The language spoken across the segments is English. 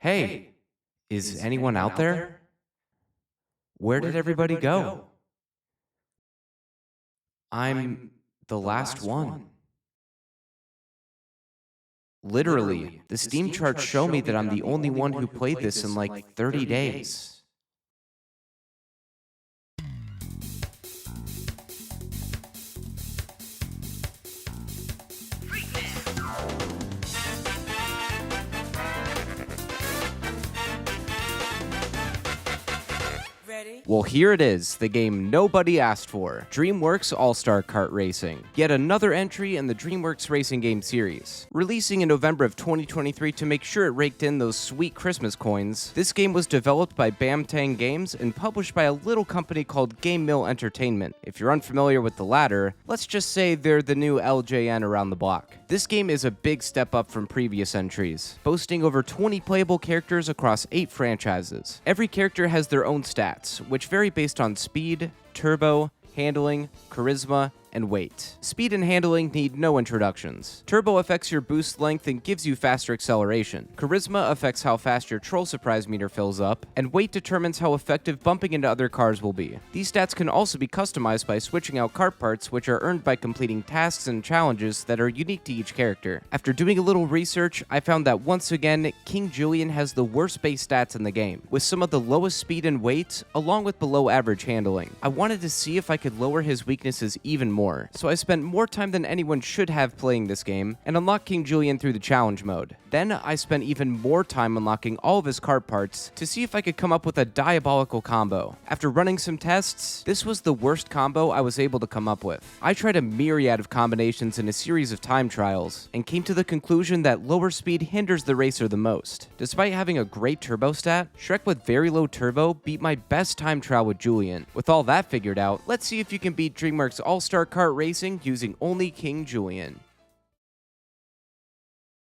Hey, is anyone out there? Where did everybody go? I'm the last one. Literally, the Steam charts show me that I'm the only one who played this in like 30 days. Well, here it is, the game nobody asked for, DreamWorks All-Star Kart Racing. Yet another entry in the DreamWorks racing game series. Releasing in November of 2023 to make sure it raked in those sweet Christmas coins, this game was developed by Bamtang Games and published by a little company called Game Mill Entertainment. If you're unfamiliar with the latter, let's just say they're the new LJN around the block. This game is a big step up from previous entries, boasting over 20 playable characters across 8 franchises. Every character has their own stats, which vary based on speed, turbo, handling, charisma, and weight. Speed and handling need no introductions. Turbo affects your boost length and gives you faster acceleration. Charisma affects how fast your troll surprise meter fills up, and weight determines how effective bumping into other cars will be. These stats can also be customized by switching out kart parts, which are earned by completing tasks and challenges that are unique to each character. After doing a little research, I found that once again, King Julien has the worst base stats in the game, with some of the lowest speed and weight, along with below average handling. I wanted to see if I could lower his weaknesses even more, so I spent more time than anyone should have playing this game and unlocked King Julien through the challenge mode. Then I spent even more time unlocking all of his kart parts to see if I could come up with a diabolical combo. After running some tests, this was the worst combo I was able to come up with. I tried a myriad of combinations in a series of time trials and came to the conclusion that lower speed hinders the racer the most. Despite having a great turbo stat, Shrek with very low turbo beat my best time trial with Julien. With all that figured out, let's see if you can beat DreamWorks All-Star Kart Racing using only King Julien.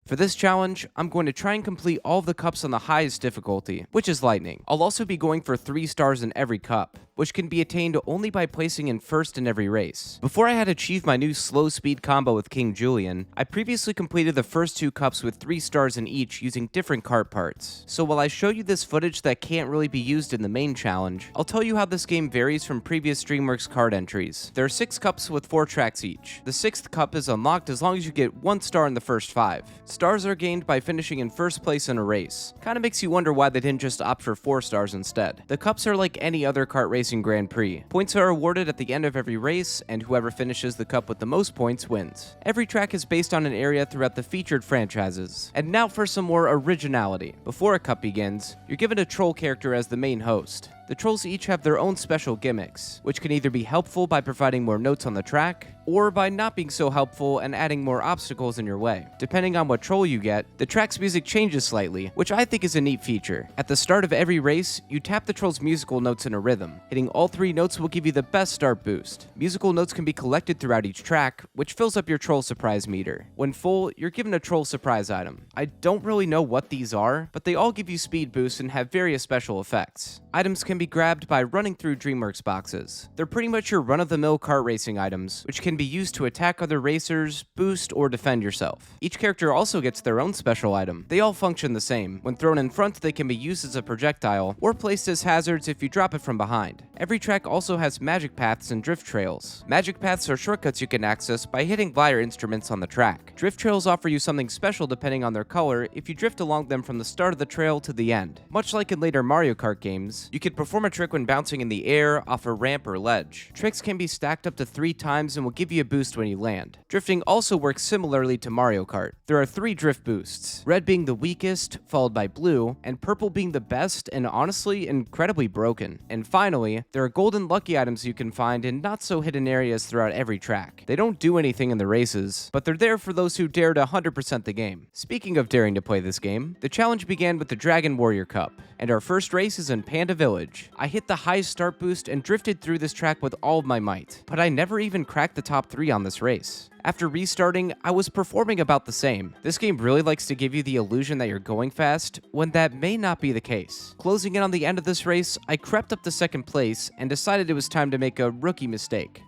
For this challenge, I'm going to try and complete all of the cups on the highest difficulty, which is Lightning. I'll also be going for 3 stars in every cup, which can be attained only by placing in first in every race. Before I had achieved my new slow speed combo with King Julien, I previously completed the first 2 cups with 3 stars in each using different kart parts. So while I show you this footage that can't really be used in the main challenge, I'll tell you how this game varies from previous DreamWorks kart entries. There are 6 cups with 4 tracks each. The 6th cup is unlocked as long as you get 1 star in the first 5. Stars are gained by finishing in first place in a race. Kinda makes you wonder why they didn't just opt for 4 stars instead. The cups are like any other kart racing Grand Prix. Points are awarded at the end of every race, and whoever finishes the cup with the most points wins. Every track is based on an area throughout the featured franchises. And now for some more originality. Before a cup begins, you're given a troll character as the main host. The trolls each have their own special gimmicks, which can either be helpful by providing more notes on the track, or by not being so helpful and adding more obstacles in your way. Depending on what troll you get, the track's music changes slightly, which I think is a neat feature. At the start of every race, you tap the troll's musical notes in a rhythm. Hitting all 3 notes will give you the best start boost. Musical notes can be collected throughout each track, which fills up your troll surprise meter. When full, you're given a troll surprise item. I don't really know what these are, but they all give you speed boosts and have various special effects. Items can be grabbed by running through DreamWorks boxes. They're pretty much your run-of-the-mill kart racing items, which can be used to attack other racers, boost, or defend yourself. Each character also gets their own special item. They all function the same. When thrown in front, they can be used as a projectile, or placed as hazards if you drop it from behind. Every track also has magic paths and drift trails. Magic paths are shortcuts you can access by hitting glider instruments on the track. Drift trails offer you something special depending on their color if you drift along them from the start of the trail to the end. Much like in later Mario Kart games, you can perform a trick when bouncing in the air, off a ramp, or ledge. Tricks can be stacked up to 3 times and will give you a boost when you land. Drifting also works similarly to Mario Kart. There are 3 drift boosts, red being the weakest, followed by blue, and purple being the best and honestly incredibly broken. And finally, there are golden lucky items you can find in not so hidden areas throughout every track. They don't do anything in the races, but they're there for those who dare to 100% the game. Speaking of daring to play this game, the challenge began with the Dragon Warrior Cup, and our first race is in Panda Village. I hit the highest start boost and drifted through this track with all of my might, but I never even cracked the top 3 on this race. After restarting, I was performing about the same. This game really likes to give you the illusion that you're going fast, when that may not be the case. Closing in on the end of this race, I crept up to 2nd place and decided it was time to make a rookie mistake.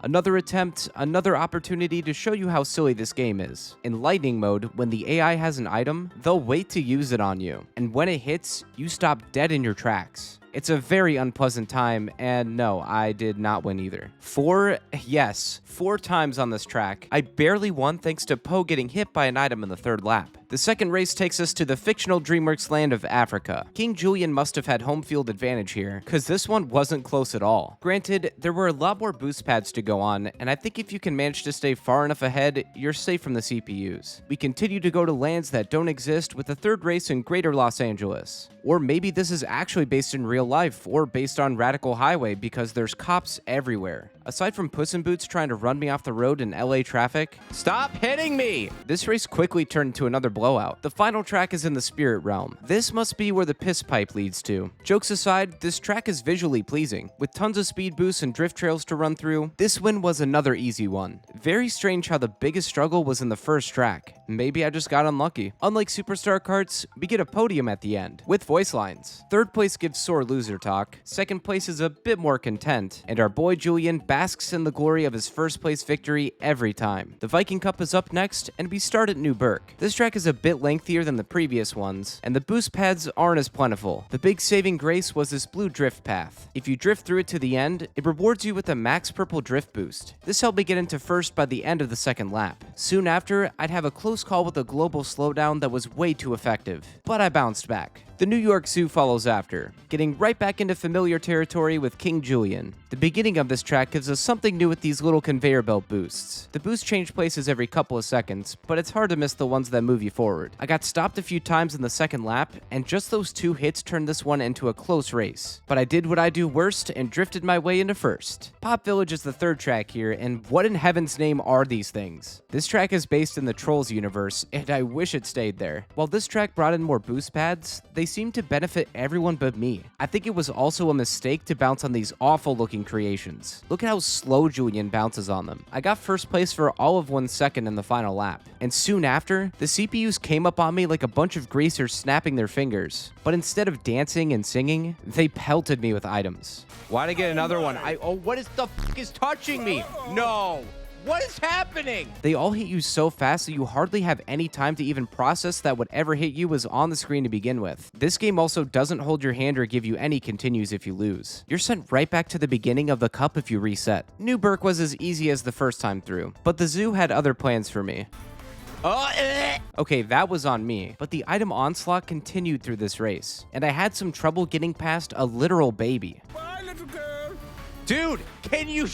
Another attempt, another opportunity to show you how silly this game is. In lightning mode, when the AI has an item, they'll wait to use it on you, and when it hits, you stop dead in your tracks. It's a very unpleasant time, and no, I did not win either. Four times on this track. I barely won thanks to Poe getting hit by an item in the third lap. The second race takes us to the fictional DreamWorks land of Africa. King Julien must have had home field advantage here, cause this one wasn't close at all. Granted, there were a lot more boost pads to go on, and I think if you can manage to stay far enough ahead, you're safe from the CPUs. We continue to go to lands that don't exist with the third race in Greater Los Angeles. Or maybe this is actually based in real life, or based on Radical Highway because there's cops everywhere. Aside from Puss in Boots trying to run me off the road in LA traffic, stop hitting me! This race quickly turned into another blowout. The final track is in the Spirit Realm. This must be where the piss pipe leads to. Jokes aside, this track is visually pleasing. With tons of speed boosts and drift trails to run through, this win was another easy one. Very strange how the biggest struggle was in the first track. Maybe I just got unlucky. Unlike Superstar Kartz, we get a podium at the end, with voice lines. Third place gives sore loser talk, second place is a bit more content, and our boy Julien basks in the glory of his first place victory every time. The Viking Cup is up next, and we start at New Burke. This track is a bit lengthier than the previous ones, and the boost pads aren't as plentiful. The big saving grace was this blue drift path. If you drift through it to the end, it rewards you with a max purple drift boost. This helped me get into first by the end of the second lap. Soon after, I'd have a close call with a global slowdown that was way too effective, but I bounced back. The New York Zoo follows after, getting right back into familiar territory with King Julien. The beginning of this track gives us something new with these little conveyor belt boosts. The boosts change places every couple of seconds, but it's hard to miss the ones that move you forward. I got stopped a few times in the second lap, and just those two hits turned this one into a close race. But I did what I do worst and drifted my way into first. Pop Village is the third track here, and what in heaven's name are these things? This track is based in the Trolls universe, and I wish it stayed there. While this track brought in more boost pads, they seemed to benefit everyone but me. I think it was also a mistake to bounce on these awful looking creations. Look at how slow Julien bounces on them. I got first place for all of 1 second in the final lap, and soon after, the CPUs came up on me like a bunch of greasers snapping their fingers. But instead of dancing and singing, they pelted me with items. Why'd I get another one? What is the f is touching me? No! What is happening? They all hit you so fast that you hardly have any time to even process that whatever hit you was on the screen to begin with. This game also doesn't hold your hand or give you any continues if you lose. You're sent right back to the beginning of the cup if you reset. New Burke was as easy as the first time through, but the zoo had other plans for me. Okay, that was on me, but the item onslaught continued through this race, and I had some trouble getting past a literal baby. Bye, little girl. Dude, can you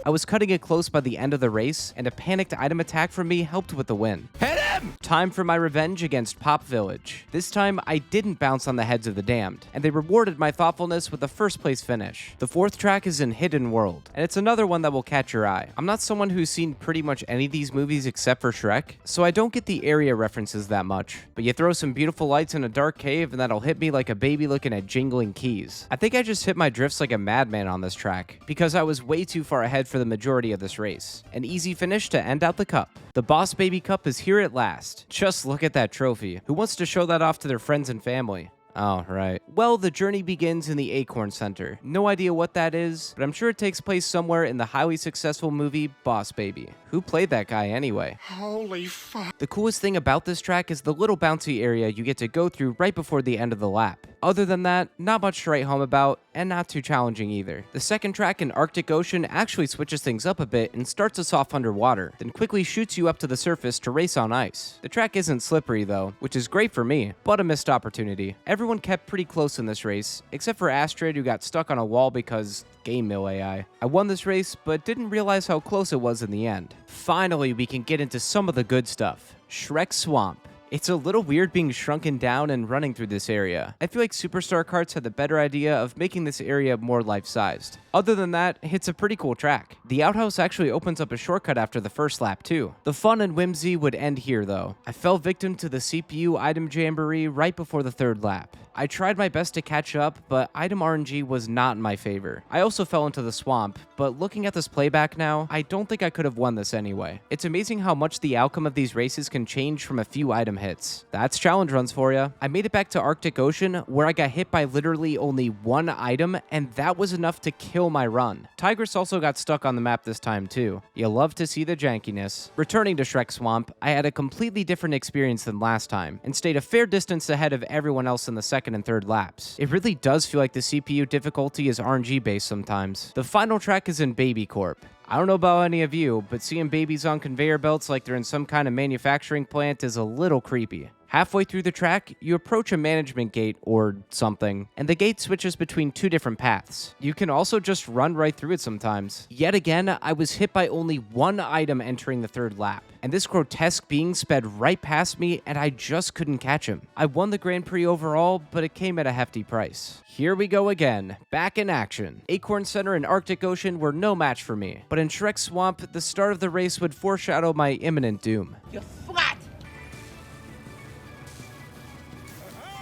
I was cutting it close by the end of the race, and a panicked item attack from me helped with the win. Hit him! Time for my revenge against Pop Village. This time, I didn't bounce on the heads of the damned, and they rewarded my thoughtfulness with a first place finish. The fourth track is in Hidden World, and it's another one that will catch your eye. I'm not someone who's seen pretty much any of these movies except for Shrek, so I don't get the area references that much, but you throw some beautiful lights in a dark cave and that'll hit me like a baby looking at jingling keys. I think I just hit my drifts like a madman on this track, because I was way too far ahead for the majority of this race. An easy finish to end out the cup. The Boss Baby Cup is here at last. Just look at that trophy. Who wants to show that off to their friends and family? Oh, right. Well, the journey begins in the Acorn Center. No idea what that is, but I'm sure it takes place somewhere in the highly successful movie Boss Baby. Who played that guy anyway? Holy fuck. The coolest thing about this track is the little bouncy area you get to go through right before the end of the lap. Other than that, not much to write home about, and not too challenging either. The second track in Arctic Ocean actually switches things up a bit and starts us off underwater, then quickly shoots you up to the surface to race on ice. The track isn't slippery though, which is great for me, but a missed opportunity. Everyone kept pretty close in this race, except for Astrid who got stuck on a wall because Game Mill AI. I won this race, but didn't realize how close it was in the end. Finally, we can get into some of the good stuff. Shrek Swamp. It's a little weird being shrunken down and running through this area. I feel like Superstar Kartz had the better idea of making this area more life-sized. Other than that, it's a pretty cool track. The outhouse actually opens up a shortcut after the first lap too. The fun and whimsy would end here though. I fell victim to the CPU item jamboree right before the third lap. I tried my best to catch up, but item RNG was not in my favor. I also fell into the swamp, but looking at this playback now, I don't think I could have won this anyway. It's amazing how much the outcome of these races can change from a few item hits. That's challenge runs for ya. I made it back to Arctic Ocean, where I got hit by literally only one item, and that was enough to kill my run. Tigress also got stuck on the map this time too. You love to see the jankiness. Returning to Shrek Swamp, I had a completely different experience than last time, and stayed a fair distance ahead of everyone else in the second and third laps. It really does feel like the CPU difficulty is RNG based sometimes. The final track is in Baby Corp. I don't know about any of you, but seeing babies on conveyor belts like they're in some kind of manufacturing plant is a little creepy. Halfway through the track, you approach a management gate or something, and the gate switches between two different paths. You can also just run right through it sometimes. Yet again, I was hit by only one item entering the third lap, and this grotesque being sped right past me and I just couldn't catch him. I won the Grand Prix overall, but it came at a hefty price. Here we go again, back in action. Acorn Center and Arctic Ocean were no match for me, but in Shrek Swamp, the start of the race would foreshadow my imminent doom. You're flat!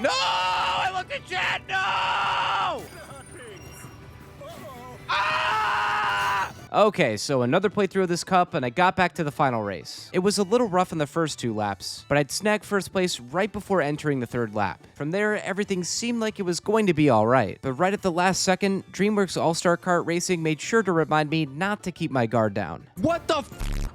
No! I looked at Chad! No! Ah! Okay, so another playthrough of this cup, and I got back to the final race. It was a little rough in the first two laps, but I'd snagged first place right before entering the third lap. From there, everything seemed like it was going to be alright, but right at the last second, DreamWorks All-Star Kart Racing made sure to remind me not to keep my guard down. What the f***?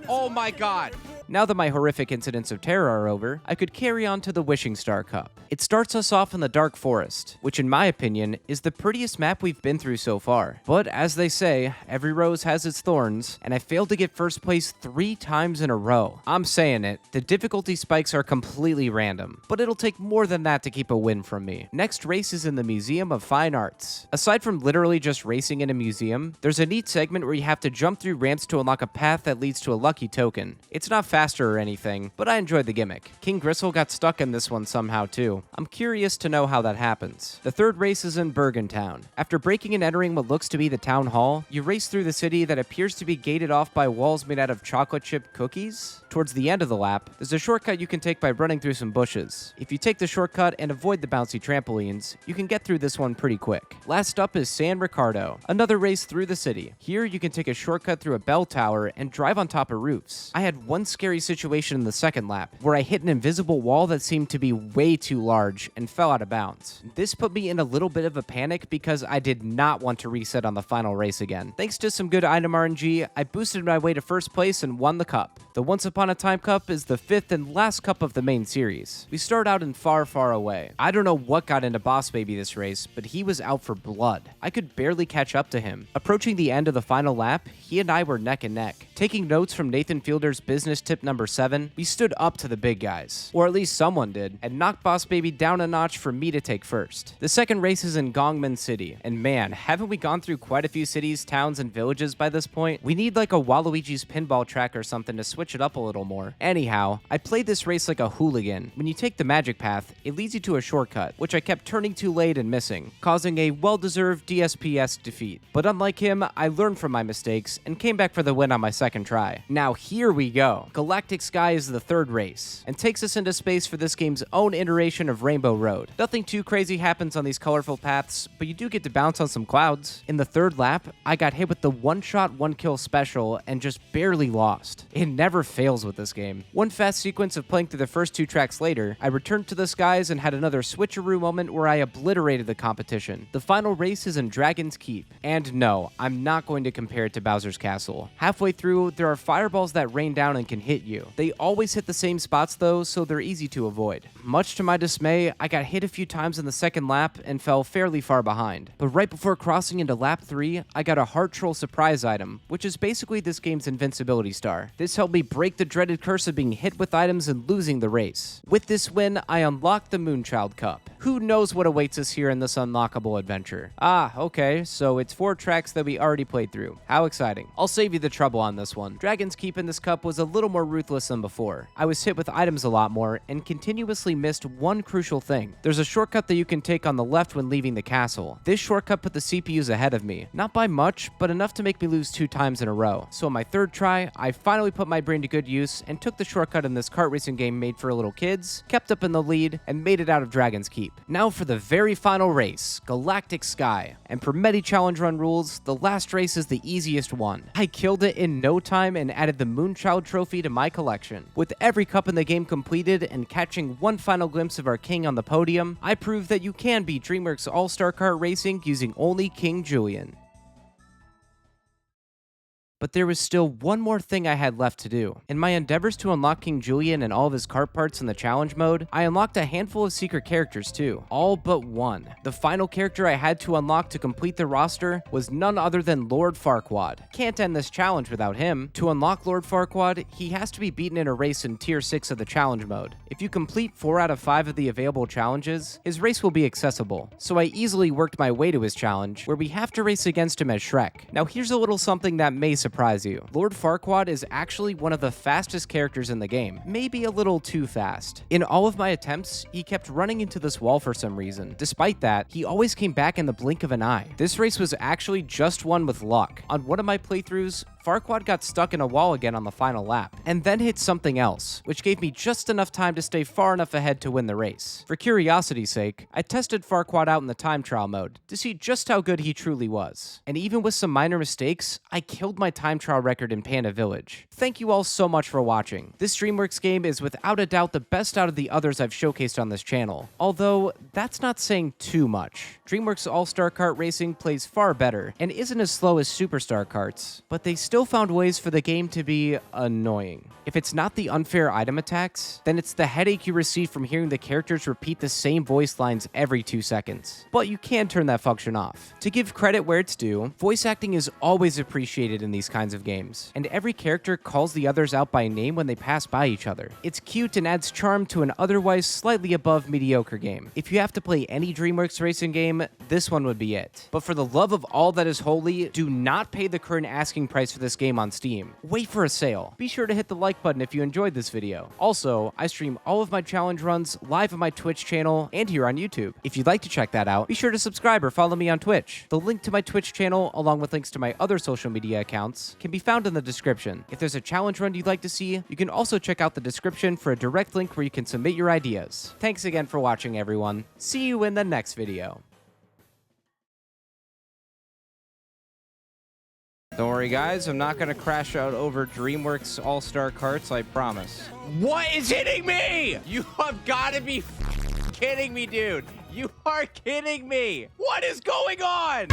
Oh my god! Now that my horrific incidents of terror are over, I could carry on to the Wishing Star Cup. It starts us off in the Dark Forest, which in my opinion is the prettiest map we've been through so far. But as they say, every rose has its thorns, and I failed to get first place 3 times in a row. I'm saying it, the difficulty spikes are completely random, but it'll take more than that to keep a win from me. Next race is in the Museum of Fine Arts. Aside from literally just racing in a museum, there's a neat segment where you have to jump through ramps to unlock a path that leads to a lucky token. It's not faster or anything, but I enjoyed the gimmick. King Gristle got stuck in this one somehow too. I'm curious to know how that happens. The third race is in Bergen Town. After breaking and entering what looks to be the town hall, you race through the city that appears to be gated off by walls made out of chocolate chip cookies. Towards the end of the lap, there's a shortcut you can take by running through some bushes. If you take the shortcut and avoid the bouncy trampolines, you can get through this one pretty quick. Last up is San Ricardo, another race through the city. Here you can take a shortcut through a bell tower and drive on top of roofs. I had one scary situation in the second lap, where I hit an invisible wall that seemed to be way too large and fell out of bounds. This put me in a little bit of a panic because I did not want to reset on the final race again. Thanks to some good item RNG, I boosted my way to first place and won the cup. The Once Upon a Time Cup is the 5th and last cup of the main series. We start out in Far, Far Away. I don't know what got into Boss Baby this race, but he was out for blood. I could barely catch up to him. Approaching the end of the final lap, he and I were neck and neck. Taking notes from Nathan Fielder's business tip number 7, we stood up to the big guys. Or at least someone did, and knocked Boss Baby down a notch for me to take first. The second race is in Gongmin City, and man, haven't we gone through quite a few cities, towns, and villages by this point? We need like a Waluigi's pinball track or something to switch it up a little more. Anyhow, I played this race like a hooligan. When you take the magic path, it leads you to a shortcut, which I kept turning too late and missing, causing a well-deserved DSP-esque defeat. But unlike him, I learned from my mistakes and came back for the win on my second try. Now here we go. Galactic Sky is the third race, and takes us into space for this game's own iteration of Rainbow Road. Nothing too crazy happens on these colorful paths, but you do get to bounce on some clouds. In the third lap, I got hit with the one-shot, one-kill special and just barely lost. It never fails with this game. One fast sequence of playing through the first 2 tracks later, I returned to the skies and had another switcheroo moment where I obliterated the competition. The final race is in Dragon's Keep. And no, I'm not going to compare it to Bowser's Castle. Halfway through, there are fireballs that rain down and can hit you. They always hit the same spots though, so they're easy to avoid. Much to my dismay, I got hit a few times in the second lap and fell fairly far behind. But right before crossing into lap 3, I got a Heart Troll surprise item, which is basically this game's invincibility star. This helped me break the dreaded curse of being hit with items and losing the race. With this win, I unlocked the Moonchild Cup. Who knows what awaits us here in this unlockable adventure? Ah, okay, so it's 4 tracks that we already played through. How exciting. I'll save you the trouble on this one. Dragon's Keep in this cup was a little more ruthless than before. I was hit with items a lot more and continuously missed one crucial thing. There's a shortcut that you can take on the left when leaving the castle. This shortcut put the CPUs ahead of me. Not by much, but enough to make me lose 2 times in a row. So on my third try, I finally put my brain to good use and took the shortcut in this kart racing game made for little kids, kept up in the lead, and made it out of Dragon's Keep. Now for the very final race, Galactic Sky. And per Medi Challenge Run rules, the last race is the easiest one. I killed it in no time and added the Moonchild trophy to my collection. With every cup in the game completed and catching one final glimpse of our king on the podium, I proved that you can beat DreamWorks All-Star Kart Racing using only King Julien. But there was still one more thing I had left to do. In my endeavors to unlock King Julien and all of his kart parts in the challenge mode, I unlocked a handful of secret characters too, all but one. The final character I had to unlock to complete the roster was none other than Lord Farquad. Can't end this challenge without him. To unlock Lord Farquad, he has to be beaten in a race in Tier 6 of the challenge mode. If you complete 4 out of 5 of the available challenges, his race will be accessible. So I easily worked my way to his challenge, where we have to race against him as Shrek. Now here's a little something that may surprise you. Lord Farquad is actually one of the fastest characters in the game, maybe a little too fast. In all of my attempts, he kept running into this wall for some reason. Despite that, he always came back in the blink of an eye. This race was actually just won with luck. On one of my playthroughs, Farquad got stuck in a wall again on the final lap, and then hit something else, which gave me just enough time to stay far enough ahead to win the race. For curiosity's sake, I tested Farquad out in the time trial mode to see just how good he truly was. And even with some minor mistakes, I killed my time trial record in Panda Village. Thank you all so much for watching. This DreamWorks game is without a doubt the best out of the others I've showcased on this channel, although that's not saying too much. DreamWorks All-Star Kart Racing plays far better and isn't as slow as Superstar Karts, but they still found ways for the game to be annoying. If it's not the unfair item attacks, then it's the headache you receive from hearing the characters repeat the same voice lines every 2 seconds. But you can turn that function off. To give credit where it's due, voice acting is always appreciated in these kinds of games, and every character calls the others out by name when they pass by each other. It's cute and adds charm to an otherwise slightly above mediocre game. If you have to play any DreamWorks racing game, this one would be it. But for the love of all that is holy, do not pay the current asking price for this game on Steam. Wait for a sale. Be sure to hit the like button if you enjoyed this video. Also, I stream all of my challenge runs live on my Twitch channel and here on YouTube. If you'd like to check that out, be sure to subscribe or follow me on Twitch. The link to my Twitch channel, along with links to my other social media accounts, can be found in the description. If there's a challenge run you'd like to see, you can also check out the description for a direct link where you can submit your ideas. Thanks again for watching, everyone. See you in the next video. Don't worry, guys. I'm not going to crash out over DreamWorks All-Star Karts, I promise. What is hitting me? You have got to be kidding me, dude. You are kidding me. What is going on?